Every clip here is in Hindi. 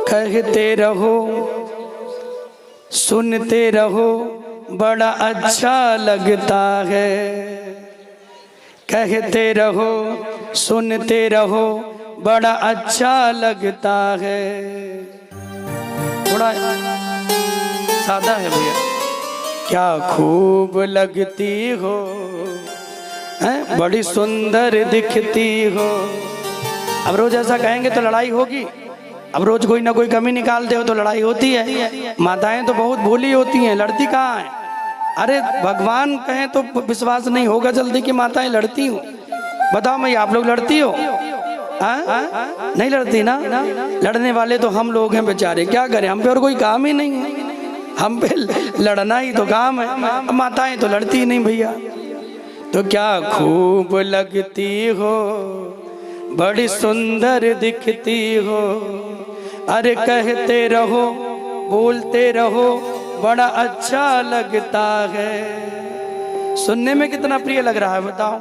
कहते रहो सुनते रहो बड़ा अच्छा लगता है। कहते रहो सुनते रहो बड़ा अच्छा लगता है। थोड़ा सादा है भैया। क्या खूब लगती हो, हैं? बड़ी सुंदर दिखती हो। अब रोज ऐसा कहेंगे तो लड़ाई होगी। अब रोज कोई ना कोई कमी निकालते हो तो लड़ाई होती है। माताएं तो बहुत भोली होती हैं, लड़ती कहाँ हैं? अरे भगवान कहें तो विश्वास नहीं होगा जल्दी कि माताएं लड़ती हो। बताओ मैं, आप लोग लड़ती हो? नहीं लड़ती ना। लड़ने वाले तो हम लोग हैं बेचारे, क्या करें, हम पे और कोई काम ही नहीं है। हम पे लड़ना ही तो काम है। माताएं तो लड़ती नहीं भैया। तो क्या खूब लगती हो, बड़ी सुंदर दिखती हो। अरे कहते रहो बोलते रहो बड़ा अच्छा लगता है। सुनने में कितना प्रिय लग रहा है बताओ।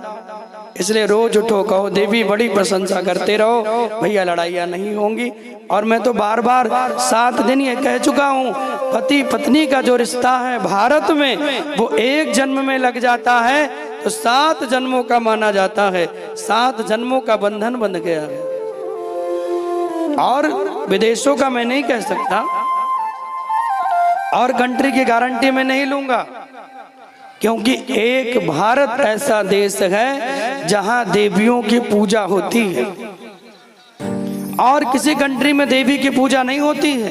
इसलिए रोज उठो कहो देवी बड़ी प्रशंसा करते रहो, भैया लड़ाइयाँ नहीं होंगी। और मैं तो बार बार 7 दिन ये कह चुका हूँ, पति पत्नी का जो रिश्ता है भारत में वो एक जन्म में लग जाता है तो 7 जन्मों का माना जाता है। 7 जन्मों का बंधन बंध गया है। और विदेशों का मैं नहीं कह सकता और कंट्री की गारंटी मैं नहीं लूंगा, क्योंकि एक भारत ऐसा देश है जहां देवियों की पूजा होती है और किसी कंट्री में देवी की पूजा नहीं होती है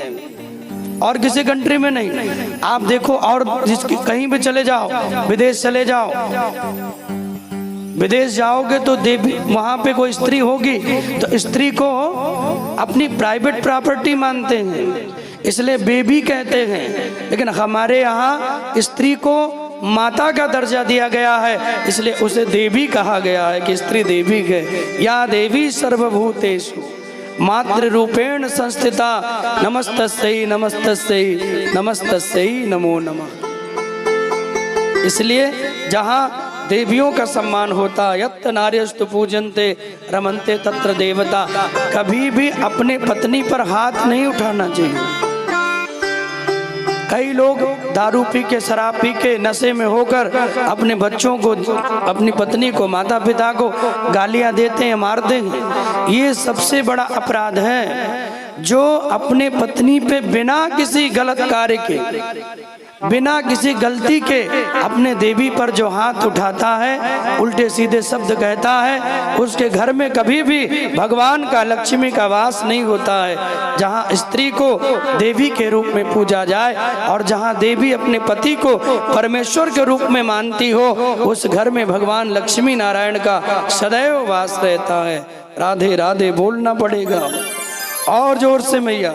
और किसी कंट्री में नहीं। आप देखो और कहीं भी चले जाओ, विदेश चले जाओ, विदेश जाओगे तो देवी वहां पे कोई स्त्री होगी तो स्त्री को अपनी प्राइवेट प्रॉपर्टी मानते हैं, इसलिए बेबी कहते हैं। लेकिन हमारे यहाँ स्त्री को माता का दर्जा दिया गया है, इसलिए उसे देवी कहा गया है कि स्त्री देवी है। या देवी सर्वभूतेषु मातृ रूपेण संस्थिता नमस्तस्यै नमस्तस्यै नमस्तस्यै नमो नमः। इसलिए जहाँ देवियों का सम्मान होता, यत् नार्यस्तु पूजन्ते रमन्ते तत्र देवता, कभी भी अपने पत्नी पर हाथ नहीं उठाना चाहिए। कई लोग दारू पी के शराब पी के नशे में होकर अपने बच्चों को, अपनी पत्नी को, माता पिता को गालियां देते हैं, मारते हैं। ये सबसे बड़ा अपराध है। जो अपने पत्नी पे बिना किसी गलत कार्य के, बिना किसी गलती के अपने देवी पर जो हाथ उठाता है, उल्टे सीधे शब्द कहता है, उसके घर में कभी भी भगवान का, लक्ष्मी का वास नहीं होता है। जहाँ स्त्री को देवी के रूप में पूजा जाए और जहाँ देवी अपने पति को परमेश्वर के रूप में मानती हो, उस घर में भगवान लक्ष्मी नारायण का सदैव वास रहता है। राधे राधे बोलना पड़ेगा और जोर से मैया।